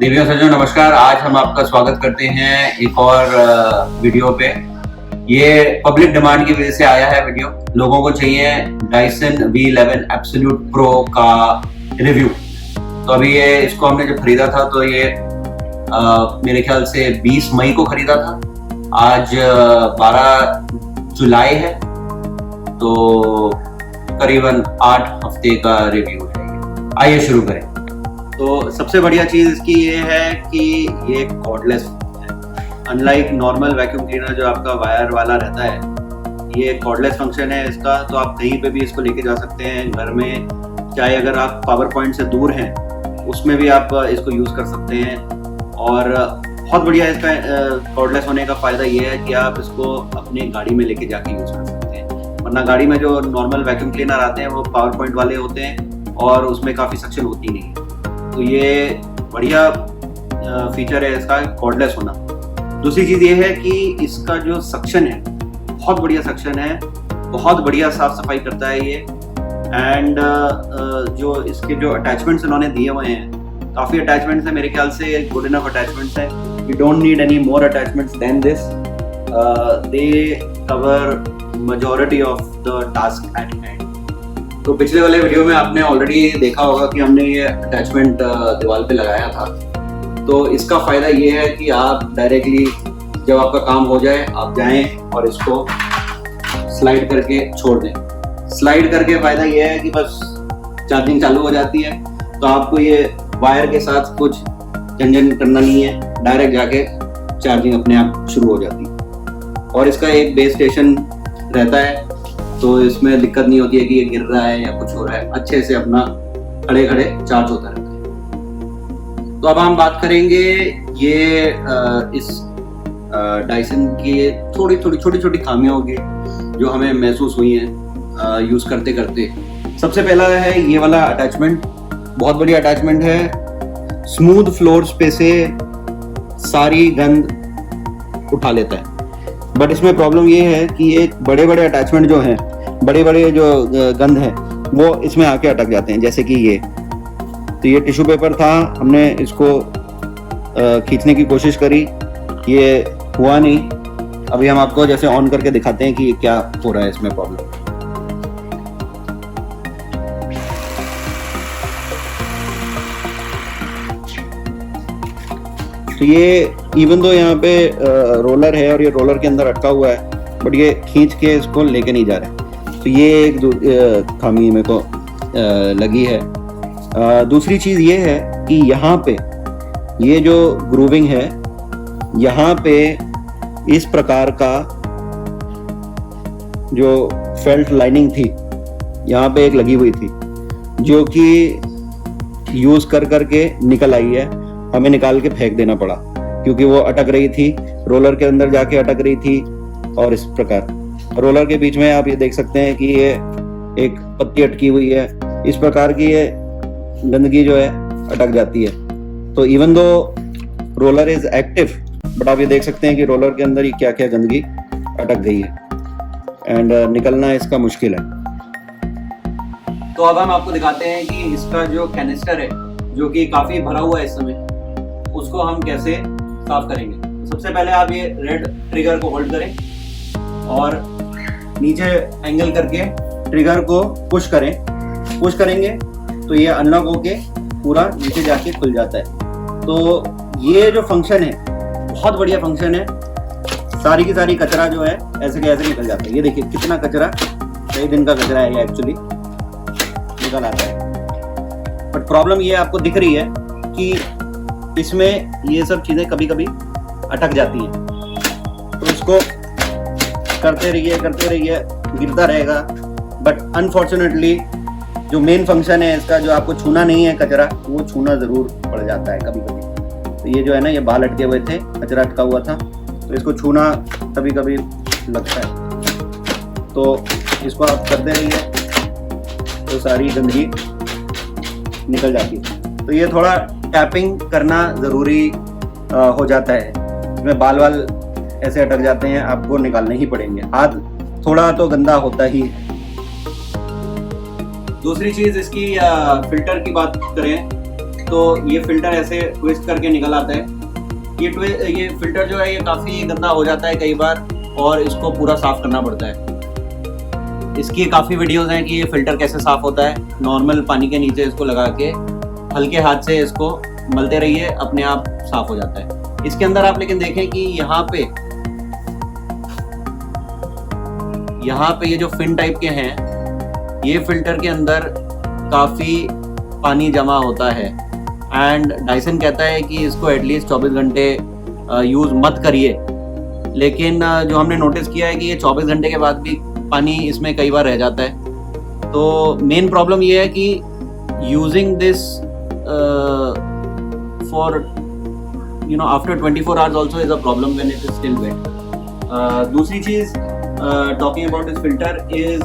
देवियों सज्जनों नमस्कार। आज हम आपका स्वागत करते हैं एक और वीडियो पे। ये पब्लिक डिमांड की वजह से आया है वीडियो। लोगों को चाहिए डाइसन V11 एब्सोल्यूट प्रो का रिव्यू। तो अभी ये इसको हमने जब खरीदा था तो ये मेरे ख्याल से 20 मई को खरीदा था। आज 12 जुलाई है, तो करीबन 8 हफ्ते का रिव्यू है। आइए शुरू करें। तो सबसे बढ़िया चीज़ इसकी ये है कि ये कॉर्डलेस है। अनलाइक नॉर्मल वैक्यूम क्लीनर जो आपका वायर वाला रहता है, ये कॉर्डलेस फंक्शन है इसका। तो आप कहीं पे भी इसको लेके जा सकते हैं घर में, चाहे अगर आप पावर पॉइंट से दूर हैं उसमें भी आप इसको यूज़ कर सकते हैं। और बहुत बढ़िया इसका कॉर्डलेस होने का फ़ायदा ये है कि आप इसको अपनी गाड़ी में लेके जाके यूज़ कर सकते हैं। वरना गाड़ी में जो नॉर्मल वैक्यूम क्लीनर आते हैं वो पावर पॉइंट वाले होते हैं और उसमें काफ़ी सक्शन होती नहीं है। तो ये बढ़िया फीचर है इसका कॉर्डलेस होना। दूसरी चीज़ ये है कि इसका जो सक्शन है बहुत बढ़िया सक्शन है, बहुत बढ़िया साफ सफाई करता है ये। एंड जो इसके जो अटैचमेंट्स इन्होंने दिए हुए हैं, काफ़ी अटैचमेंट्स हैं, मेरे ख्याल से गुड इनफ अटैचमेंट्स हैं। You don't need any more attachments than this. They cover majority of the task at hand। तो पिछले वाले वीडियो में आपने ऑलरेडी देखा होगा कि हमने ये अटैचमेंट दीवार पे लगाया था। तो इसका फ़ायदा ये है कि आप डायरेक्टली जब आपका काम हो जाए आप जाएं और इसको स्लाइड करके छोड़ दें। स्लाइड करके फ़ायदा ये है कि बस चार्जिंग चालू हो जाती है, तो आपको ये वायर के साथ कुछ झंझट करना नहीं है, डायरेक्ट जाके चार्जिंग अपने आप शुरू हो जाती है। और इसका एक बेस स्टेशन रहता है, तो इसमें दिक्कत नहीं होती है कि ये गिर रहा है या कुछ हो रहा है, अच्छे से अपना खड़े खड़े चार्ज होता रहता है। तो अब हम बात करेंगे ये इस डाइसन की थोड़ी छोटी छोटी खामियों की जो हमें महसूस हुई हैं यूज़ करते करते। सबसे पहला है ये वाला अटैचमेंट। बहुत बढ़िया अटैचमेंट है, स्मूथ फ्लोर्स पे से सारी गंद उठा लेता है। बट इसमें प्रॉब्लम ये है कि ये बड़े बड़े अटैचमेंट जो हैं, बड़े बड़े जो गंद हैं वो इसमें आके अटक जाते हैं। जैसे कि ये, तो ये टिश्यू पेपर था, हमने इसको खींचने की कोशिश करी, ये हुआ नहीं। अभी हम आपको जैसे ऑन करके दिखाते हैं कि क्या हो रहा है इसमें प्रॉब्लम। तो ये इवन दो यहाँ पे रोलर है और ये रोलर के अंदर अटका हुआ है, बट ये खींच के इसको लेके नहीं जा रहा है। तो ये एक खामी मेरे को लगी है। दूसरी चीज़ ये है कि यहाँ पे ये जो ग्रूविंग है, यहाँ पे इस प्रकार का जो फेल्ट लाइनिंग थी यहाँ पे एक लगी हुई थी, जो कि यूज़ कर करके निकल आई है। हमें निकाल के फेंक देना पड़ा क्योंकि वो अटक रही थी, रोलर के अंदर जाके अटक रही थी। और इस प्रकार रोलर के बीच में आप ये देख सकते हैं कि ये एक पत्ती अटकी हुई है। इस प्रकार की ये गंदगी जो है अटक जाती है। तो even though roller is active, but आप ये देख सकते हैं कि रोलर के अंदर ही क्या क्या गंदगी अटक गई है एंड निकलना इसका मुश्किल है। तो अब हम आपको दिखाते हैं कि इसका जो कैनिस्टर है, जो कि काफ़ी भरा हुआ है इस समय, उसको हम कैसे साफ करेंगे। सबसे पहले आप ये रेड ट्रिगर को होल्ड करें और नीचे एंगल करके ट्रिगर को पुश करें। पुश करेंगे तो ये अनलॉक होके पूरा नीचे जाके खुल जाता है। तो ये जो फंक्शन है बहुत बढ़िया फंक्शन है। सारी की सारी कचरा जो है ऐसे के ऐसे निकल जाता है। ये देखिए कितना कचरा, कई दिन का कचरा है ये एक्चुअली निकल आता है। बट प्रॉब्लम ये आपको दिख रही है कि इसमें ये सब चीज़ें कभी कभी अटक जाती हैं। तो इसको करते रहिए, गिरता रहेगा। बट अनफॉर्चुनेटली जो मेन फंक्शन है इसका, जो आपको छूना नहीं है कचरा, वो छूना ज़रूर पड़ जाता है कभी कभी। तो ये जो है ना, ये बाल अटके हुए थे, कचरा अटका हुआ था, तो इसको छूना कभी कभी लगता है। तो इसको आप करते रहिए तो सारी गंदगी निकल जाती है। तो ये थोड़ा टैपिंग करना ज़रूरी हो जाता है। इसमें बाल वाल ऐसे अटक जाते हैं, आपको निकालने ही पड़ेंगे। हाथ थोड़ा तो गंदा होता ही है। दूसरी चीज़ इसकी फिल्टर की बात करें तो ये फिल्टर ऐसे ट्विस्ट करके निकल आता है। ये फिल्टर जो है ये काफ़ी गंदा हो जाता है कई बार, और इसको पूरा साफ़ करना पड़ता है। इसकी काफ़ी वीडियोस हैं कि ये फ़िल्टर कैसे साफ़ होता है। नॉर्मल पानी के नीचे इसको लगा के हल्के हाथ से इसको मलते रहिए, अपने आप साफ़ हो जाता है। इसके अंदर आप लेकिन देखें कि यहाँ पे ये जो फिन टाइप के हैं, ये फ़िल्टर के अंदर काफ़ी पानी जमा होता है। एंड डाइसन कहता है कि इसको एटलीस्ट 24 घंटे यूज़ मत करिए, लेकिन जो हमने नोटिस किया है कि ये 24 घंटे के बाद भी पानी इसमें कई बार रह जाता है। तो मेन प्रॉब्लम ये है कि using this for after 24 hours also is a problem when it is still wet. दूसरी चीज़ talking about this filter is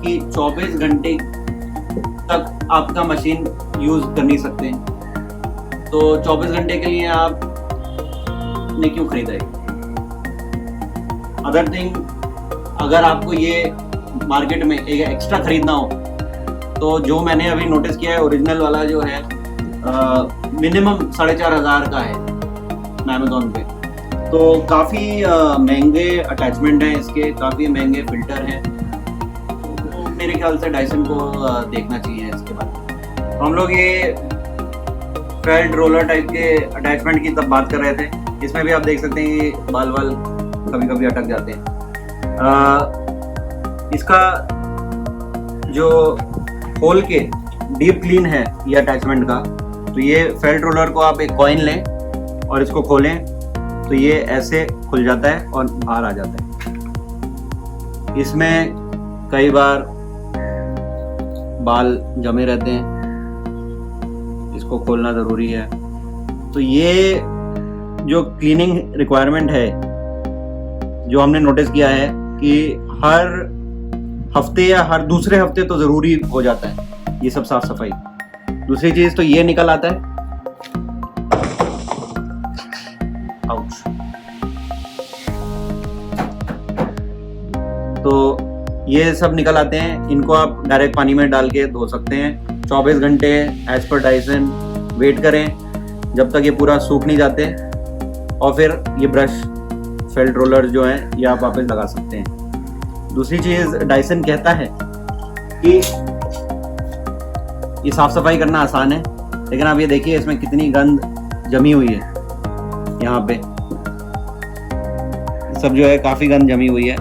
कि 24 घंटे तक आपका मशीन यूज़ कर नहीं सकते, तो 24 घंटे के लिए आपने क्यों खरीदा है? अदर थिंग, अगर आपको ये मार्केट में एक एक्स्ट्रा खरीदना हो तो जो मैंने अभी नोटिस किया है, ओरिजिनल वाला जो है मिनिमम 4,500 का है अमेज़ॉन पे। तो काफ़ी महंगे अटैचमेंट हैं इसके, काफ़ी महंगे फ़िल्टर हैं। तो मेरे ख्याल से डाइसन को देखना चाहिए इसके बाद। तो हम लोग ये फेल्ट रोलर टाइप के अटैचमेंट की तब बात कर रहे थे। इसमें भी आप देख सकते हैं कि बाल कभी कभी अटक जाते हैं। इसका जो होल के डीप क्लीन है ये अटैचमेंट का, तो ये फेल्ट रोलर को आप एक कॉइन लें और इसको खोलें तो ये ऐसे खुल जाता है और बाहर आ जाता है। इसमें कई बार बाल जमे रहते हैं, इसको खोलना ज़रूरी है। तो ये जो क्लीनिंग रिक्वायरमेंट है जो हमने नोटिस किया है कि हर हफ्ते या हर दूसरे हफ्ते तो ज़रूरी हो जाता है ये सब साफ सफाई। दूसरी चीज़ तो ये निकल आता है, आउच। तो ये सब निकल आते हैं, इनको आप डायरेक्ट पानी में डाल के धो सकते हैं। 24 घंटे एज पर डाइसन वेट करें जब तक ये पूरा सूख नहीं जाते, और फिर ये ब्रश फेल्ट रोलर जो हैं ये आप वापस लगा सकते हैं। दूसरी चीज़, डाइसन कहता है कि ये साफ सफाई करना आसान है, लेकिन आप ये देखिए इसमें कितनी गंद जमी हुई है। यहाँ पे सब जो है काफ़ी गंद जमी हुई है।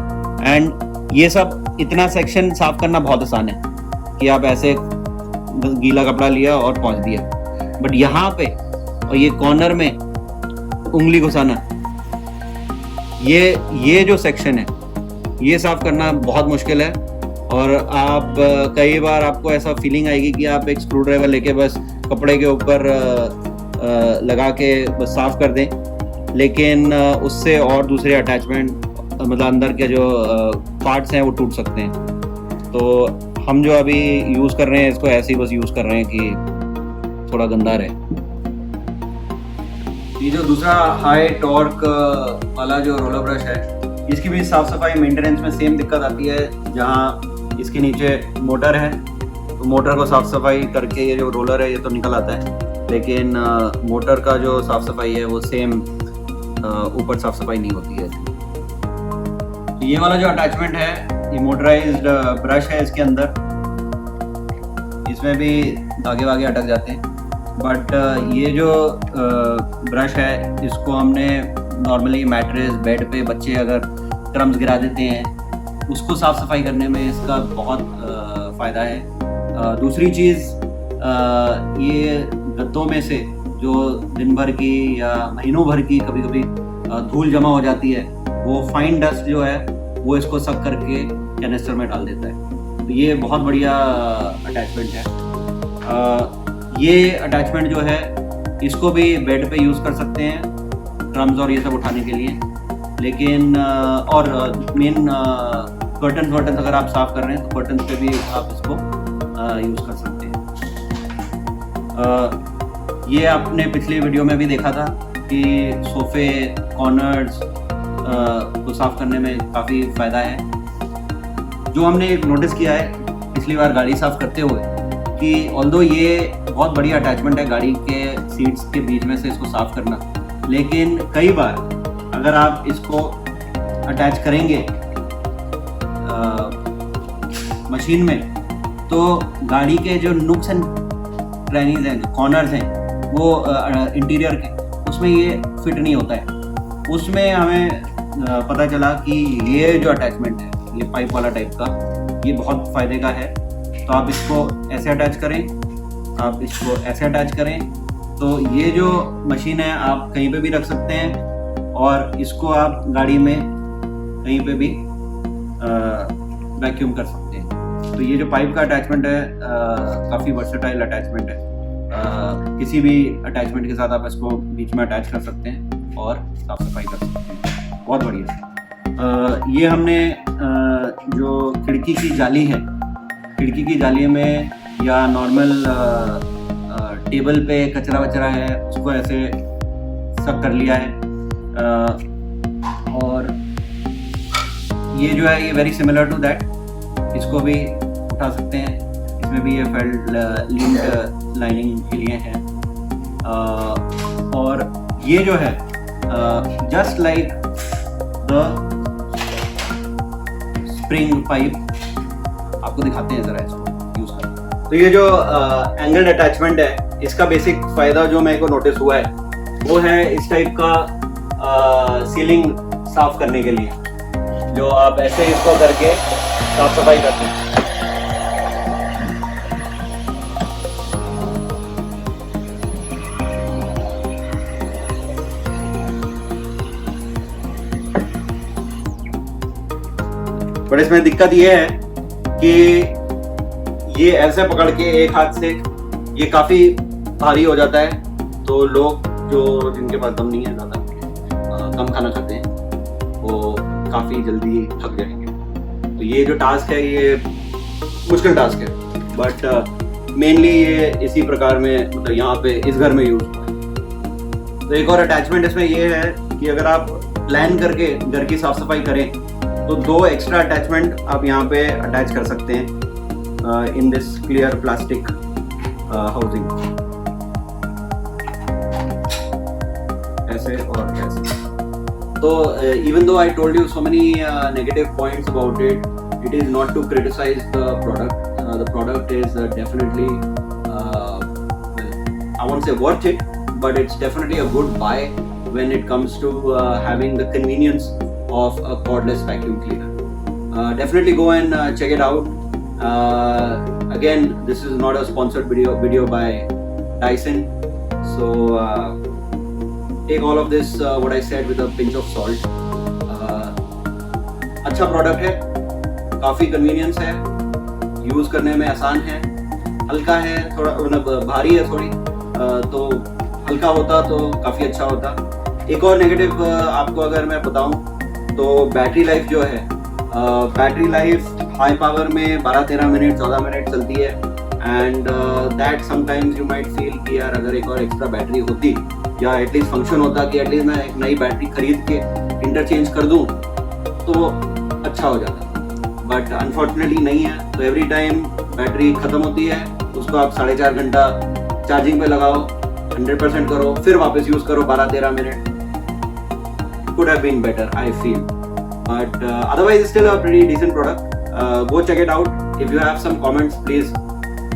एंड ये सब इतना सेक्शन साफ करना बहुत आसान है कि आप ऐसे गीला कपड़ा लिया और पोंछ दिया, बट यहाँ पे और ये कॉर्नर में उंगली घुसाना, ये जो सेक्शन है ये साफ करना बहुत मुश्किल है। और आप कई बार आपको ऐसा फीलिंग आएगी कि आप एक स्क्रू ड्राइवर लेके बस कपड़े के ऊपर लगा के बस साफ कर दें, लेकिन उससे और दूसरे अटैचमेंट मतलब अंदर के जो पार्ट्स हैं वो टूट सकते हैं। तो हम जो अभी यूज़ कर रहे हैं इसको ऐसे ही बस यूज़ कर रहे हैं कि थोड़ा गंदा रहे। ये जो दूसरा हाई टॉर्क वाला जो रोलर ब्रश है, इसकी भी साफ़ सफाई मेंटेनेंस में सेम दिक्कत आती है। जहाँ इसके नीचे मोटर है तो मोटर को साफ़ सफाई करके ये जो रोलर है ये तो निकल आता है, लेकिन मोटर का जो साफ़ सफाई है वो सेम ऊपर साफ़ सफाई नहीं होती है। तो ये वाला जो अटैचमेंट है ये मोटराइज्ड ब्रश है, इसके अंदर इसमें भी धागे वागे अटक जाते हैं। बट ये जो ब्रश है इसको हमने नॉर्मली मैट्रेस बेड पे बच्चे अगर क्रम्स गिरा देते हैं उसको साफ़ सफाई करने में इसका बहुत फ़ायदा है। दूसरी चीज़, ये गद्दों में से जो दिन भर की या महीनों भर की कभी कभी धूल जमा हो जाती है, वो फाइन डस्ट जो है वो इसको सक करके कैनिस्टर में डाल देता है। तो ये बहुत बढ़िया अटैचमेंट है। ये अटैचमेंट जो है इसको भी बेड पे यूज़ कर सकते हैं क्रम्स और ये सब उठाने के लिए, लेकिन और मेन कर्टन्स अगर आप साफ़ कर रहे हैं तो कर्टन्स पे भी आप इसको यूज़ कर सकते हैं। ये आपने पिछले वीडियो में भी देखा था कि सोफ़े कॉर्नर्स को साफ़ करने में काफ़ी फ़ायदा है। जो हमने नोटिस किया है पिछली बार गाड़ी साफ़ करते हुए कि ऑल्दो ये बहुत बढ़िया अटैचमेंट है गाड़ी के सीट्स के बीच में से इसको साफ करना, लेकिन कई बार अगर आप इसको अटैच करेंगे मशीन में तो गाड़ी के जो नुक्स एंड क्रैनीज हैं, जो कॉर्नर्स हैं वो इंटीरियर के, उसमें ये फिट नहीं होता है। उसमें हमें पता चला कि ये जो अटैचमेंट है, ये पाइप वाला टाइप का, ये बहुत फ़ायदे का है। तो आप इसको ऐसे अटैच करें, आप इसको ऐसे अटैच करें, तो ये जो मशीन है आप कहीं पे भी रख सकते हैं और इसको आप गाड़ी में कहीं पे भी वैक्यूम कर सकते हैं। तो ये जो पाइप का अटैचमेंट है काफ़ी वर्सेटाइल अटैचमेंट है। किसी भी अटैचमेंट के साथ आप इसको बीच में अटैच कर सकते हैं और साफ सफाई कर सकते हैं, बहुत बढ़िया। ये हमने जो खिड़की की जाली है, खिड़की की जाली में या नॉर्मल टेबल पे कचरा वचरा है उसको ऐसे सब कर लिया है। और ये जो है ये वेरी सिमिलर टू दैट, इसको भी उठा सकते हैं। इसमें भी ये फेल्ट लिंक लाइनिंग के लिए है। और ये जो है just like the spring pipe, आपको दिखाते हैं जरा इसको यूज कर। तो ये जो एंगल्ड अटैचमेंट है, इसका बेसिक फायदा जो मेरे को नोटिस हुआ है वो है इस टाइप का सीलिंग साफ करने के लिए, जो आप ऐसे इसको करके साफ सफाई करते हैं। बट इसमें दिक्कत ये है कि ये ऐसे पकड़ के एक हाथ से ये काफी भारी हो जाता है, तो लोग जो जिनके पास दम नहीं है, ज़्यादा कम खाना खाते हैं, वो काफ़ी जल्दी थक जाएंगे। तो ये जो टास्क है ये मुश्किल टास्क है, बट मेनली ये इसी प्रकार में, मतलब यहाँ पे इस घर में यूज हुआ है। तो एक और अटैचमेंट इसमें ये है कि अगर आप प्लान करके घर की साफ सफाई करें तो 2 एक्स्ट्रा अटैचमेंट आप यहाँ पे अटैच कर सकते हैं in this clear plastic housing, ऐसे और ऐसे। तो even though I told you so many negative points about it, it is not to criticize the product. The product is definitely, I won't say worth it, but it's definitely a good buy when it comes to having the convenience of a cordless vacuum cleaner. Definitely go and check it out. Again, this is not a sponsored video by Dyson, so take all of this what I said with a pinch of salt. अच्छा product है, काफ़ी convenience है, use करने में आसान है, हल्का है, थोड़ा मतलब भारी है थोड़ी, तो हल्का होता तो काफ़ी अच्छा होता। एक और नेगेटिव आपको अगर मैं बताऊं तो बैटरी लाइफ जो है, बैटरी लाइफ हाई पावर में 12-13 मिनट 14 मिनट चलती है, and that sometimes you might feel कि यार अगर एक और एक्स्ट्रा बैटरी होती या एटलीस्ट फंक्शन होता कि एटलीस्ट मैं एक नई बैटरी खरीद के इंटरचेंज कर दूं तो अच्छा हो जाता, बट अनफॉर्चुनेटली नहीं है। तो एवरी टाइम बैटरी ख़त्म होती है उसको आप 4.5 घंटा चार्जिंग पे लगाओ, 100% करो, फिर वापस यूज़ करो 12-13 minute. Could have been better, I feel, but otherwise it's still a pretty decent product. Go check it out. If you have some comments, please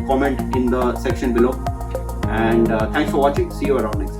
comment in the section below, and thanks for watching. See you around next time.